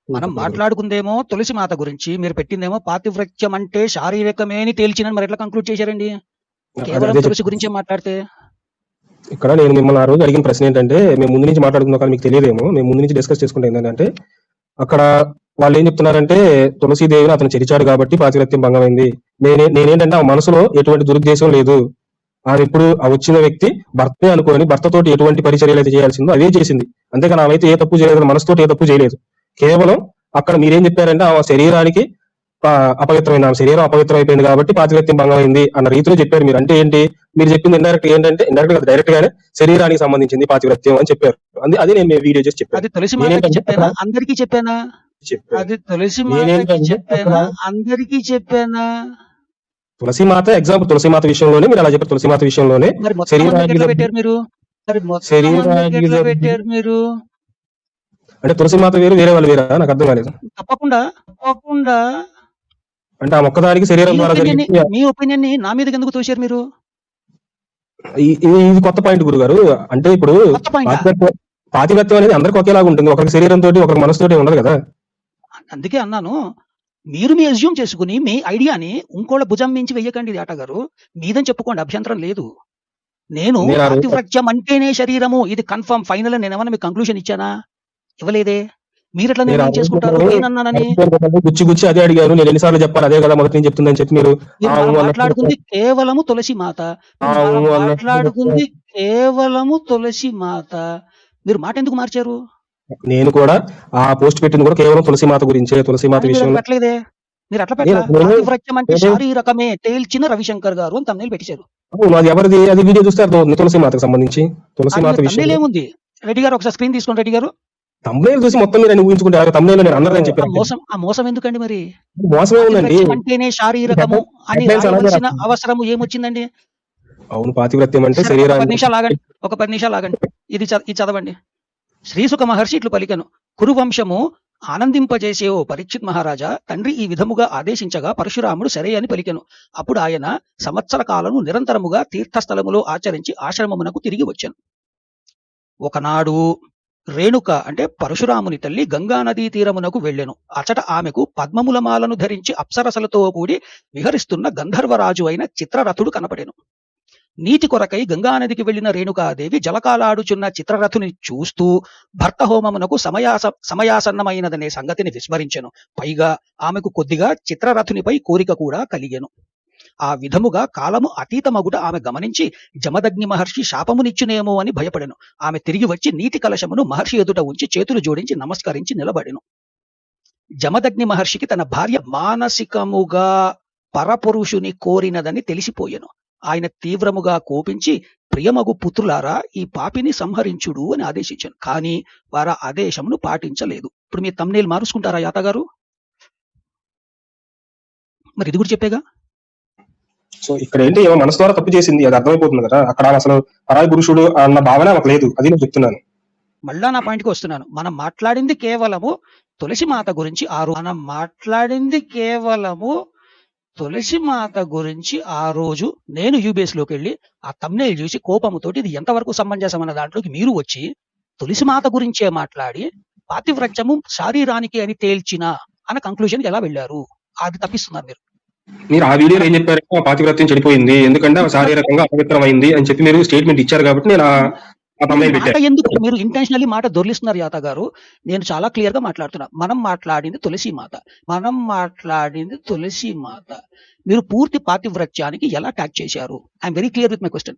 మనం చెప్పండి గురు. మాట్లాడుకుందేమో తులసి మాత గురించి, మీరు పెట్టిందేమో పాతివ్రత్యం అంటే శారీరకమే అని తేల్చినని మరి ఎట్లా కంక్లూడ్ చేశారండి? అదే కేవలం అదే తులసి చెప్తాను. గురించే మాట్లాడితే. ఇక్కడ నేను మిమ్మల్ని ఆ రోజు అడిగిన ప్రశ్న ఏంటంటే, మేము ముందు నుంచి మాట్లాడుకున్నాం కానీ మీకు తెలియదేమో, మేము ముందు నుంచి డిస్కస్ చేసుకుంటే ఏంటంటే, అక్కడ వాళ్ళు ఏం చెప్తున్నారంటే, తులసీదేవిని అతను చెరిచాడు కాబట్టి పాతివ్రత్యం భంగమైంది. నేనేంటంటే ఆ మనసులో ఎటువంటి దురుద్దేశం లేదు. ఆమె ఇప్పుడు ఆ వచ్చిన వ్యక్తి భర్తే అనుకోని భర్తతోటి ఎటువంటి పరిచర్యలు అయితే చేయాల్సిందో అవే చేసింది. అంతేగాని ఆమె అయితే ఏ తప్పు చేయలేదు, మనసుతోటి ఏ తప్పు చేయలేదు. కేవలం అక్కడ మీరేం చెప్పారంటే ఆమె శరీరానికి అపవిత్రమైంది, ఆమె శరీరం అపవిత్రం అయిపోయింది కాబట్టి పాతివ్రత్యం భంగమైంది అన్న రీతిలో చెప్పారు మీరు. అంటే ఏంటి, మీరు చెప్పింది ఇండైరెక్ట్ ఏంటంటే, ఇండైరెక్ట్ డైరెక్ట్ గానే శరీరానికి సంబంధించింది పాతివ్రత్యం అని చెప్పారు. అదే నేను వీడియో చేసి చెప్పాను. అది తులసి మాతకి నేనేంటంటే చెప్పానా? అందరికీ చెప్పానా? చెప్పాను అది తులసి మాతకి నేనేంటంటే అక్కడ చెప్పానా? అందరికీ చెప్పానా? తులసీమాత ఎగ్జాంపుల్, తులసీమాత విషయంలోనే మీరు అలా చెప్పారు. తులసీమాత విషయంలోనే మరి మొత్తం అందరికి శరీరానికి ఎట్లా పెట్టారు మీరు? మరి మొత్తం అందరికి శరీరానికి ఎట్లా పెట్టారు మీరు? అంటే తులసీమాత వేరు, వేరే వాళ్ళు వేరా? నాకు అర్థం కాలేదు. తప్పకుండా తప్పకుండా అంటే ఆ ఒక్కదానికి శరీరం ద్వారా జరిగింది. మీ ఒపీనియన్ ని నా మీదకి ఎందుకు తోశారు మీరు? ఇది కొత్త పాయింట్ గురుగారు. అంటే ఇప్పుడు కొత్త పాయింట్. పాతివ్రత్యం అనేది అందరికి ఒకేలాగా ఉంటుంది. ఒకరికి శరీరంతో ఒకరికి మనసుతోటి ఉండదు కదా. అందుకే అన్నాను, మీరు మీ అజ్యూమ్ చేసుకుని మీ ఐడియాని ఇంకోళ్ళ భుజం మించి వెయ్యకండి ఆట గారు. మీదని చెప్పుకోండి, అభ్యంతరం లేదు. నేను పాతివ్రత్యం అంటేనే శరీరము, ఇది కన్ఫర్మ్ ఫైనల్. నేను ఏమన్నా మీకు కంక్లూషన్ ఇచ్చానా? ఇవ్వలేదే. మీరు ఎట్లా నిర్ణయం చేసుకుంటారు నేనన్నానని? గుచ్చి అదే అడిగారు. నేను ఎన్నిసార్లు చెప్పాలి, అదే కదా మొదటి నుంచి చెప్తుందని చెప్పి మీరు మాట్లాడుకుంది కేవలము తులసి మాత. మాట్లాడుకుంది కేవలము తులసి మాత. మీరు మాట ఎందుకు మార్చారు? నేను కూడా ఆ పోస్ట్ పెట్టింది కూడా కేవలం తులసి మాత గురించే. తులసి మాత విషయంలో పెట్టలేదే. మీరు అట్లా పాతివ్రత్యం అంటే శారీరకమే తేల్చిన రవిశంకర్ గారు అని తమ్ముళ్ళు పెట్టేశారు. అది ఎవరిది? అది వీడియో చూస్తే అర్థమవుతుంది. తులసి మాతకు సంబంధించి. తులసి మాత విషయం ఏముంది? రెడ్డి గారు ఒకసారి స్క్రీన్ తీసుకోండి. రెడ్డి గారు తమ్ముళ్ళు చూసి మొత్తం మీరు ఊహించుకుంటారు. తమ్ముళ్ళు నేను అందరని చెప్పాను. ఆ మోసం ఎందుకండి? మరి మోసమే ఉందండి. అంటేనే శారీరకము అని అవసరం ఏమొచ్చిందండి? అవును, పాతివ్రత్యం అంటే శరీరానికి. ఒక 10 నిమిషాలు ఆగండి. ఇది చదవండి. శ్రీసుఖ మహర్షి ఇట్లు పలికెను, కురువంశము ఆనందింపజేసే ఓ పరీక్షిత్ మహారాజా, తండ్రి ఈ విధముగా ఆదేశించగా పరశురాముడు సరే అని పలికెను. అప్పుడు ఆయన సంవత్సర కాలము నిరంతరముగా తీర్థస్థలములో ఆచరించి ఆశ్రమమునకు తిరిగి వచ్చాను. ఒకనాడు రేణుక అంటే పరశురాముని తల్లి గంగా నదీ తీరమునకు వెళ్ళెను. అచట ఆమెకు పద్మముల మాలను ధరించి అప్సరసలతో కూడి విహరిస్తున్న గంధర్వరాజు అయిన చిత్రరథుడు కనపడెను. నీటి కొరకై గంగానదికి వెళ్లిన రేణుకాదేవి జలకాలాడుచున్న చిత్రరథుని చూస్తూ భర్త హోమమునకు సమయాసన్నమైనదనే సంగతిని విస్మరించెను. పైగా ఆమెకు కొద్దిగా చిత్రరథునిపై కోరిక కూడా కలిగెను. ఆ విధముగా కాలము అతీతమగుట ఆమె గమనించి జమదగ్ని మహర్షి శాపమునిచ్చునేమో అని భయపడెను. ఆమె తిరిగి వచ్చి నీటి కలశమును మహర్షి ఎదుట ఉంచి చేతులు జోడించి నమస్కరించి నిలబడెను. జమదగ్ని మహర్షికి తన భార్య మానసికముగా పరపురుషుని కోరినదని తెలిసిపోయెను. ఆయన తీవ్రముగా కోపించి, ప్రియమగు పుత్రులారా, ఈ పాపిని సంహరించుడు అని ఆదేశించాను. కానీ వారు ఆదేశమును పాటించలేదు. ఇప్పుడు మీ తమ్నేల్ మారుసుకుంటారా యాతగారు? మరి ఇది కూడా చెప్పేగా. సో ఇక్కడ ఏంటి, మనసు ద్వారా తప్పు చేసింది, అది అర్థమైపోతుంది కదా. అక్కడ అసలు పరాయి పురుషుడు అన్న భావన నాకు లేదు. అది నేను చెప్తున్నాను. మళ్ళా నా పాయింట్కి వస్తున్నాను. మనం మాట్లాడింది కేవలము తులసి మాత గురించి. తులసి మాత గురించి ఆ రోజు నేను యూబేస్ లోకి వెళ్ళి ఆ తమ్నేల్ చూసి కోపముతోటి ఇది ఎంతవరకు సమంజసం అన్న దాంట్లోకి మీరు వచ్చి తులసి మాత గురించే మాట్లాడి పాతివ్రత్యము శారీరానికి అని తేల్చిన అన్న కంక్లూజన్కి ఎలా వెళ్ళారు? అది తప్పిస్తున్నారు మీరు. మీరు ఆ వీడియోలో ఏం చెప్పారంటే పాతివ్రత్యం చెడిపోయింది, ఎందుకంటే శారీరకంగా అపవిత్రమైంది అని చెప్పి మీరు స్టేట్మెంట్ ఇచ్చారు కాబట్టి నేను ఎందుకు మీరు ఇంటెన్షనల్లీ మాట దొర్లిస్తున్నారు యాత గారు? నేను చాలా క్లియర్ గా మాట్లాడుతున్నా. మనం మాట్లాడింది తులసి మాత. మీరు పూర్తి పాతివ్రత్యానికి ఎలా ట్యాగ్ చేశారు? I'm very clear with my question.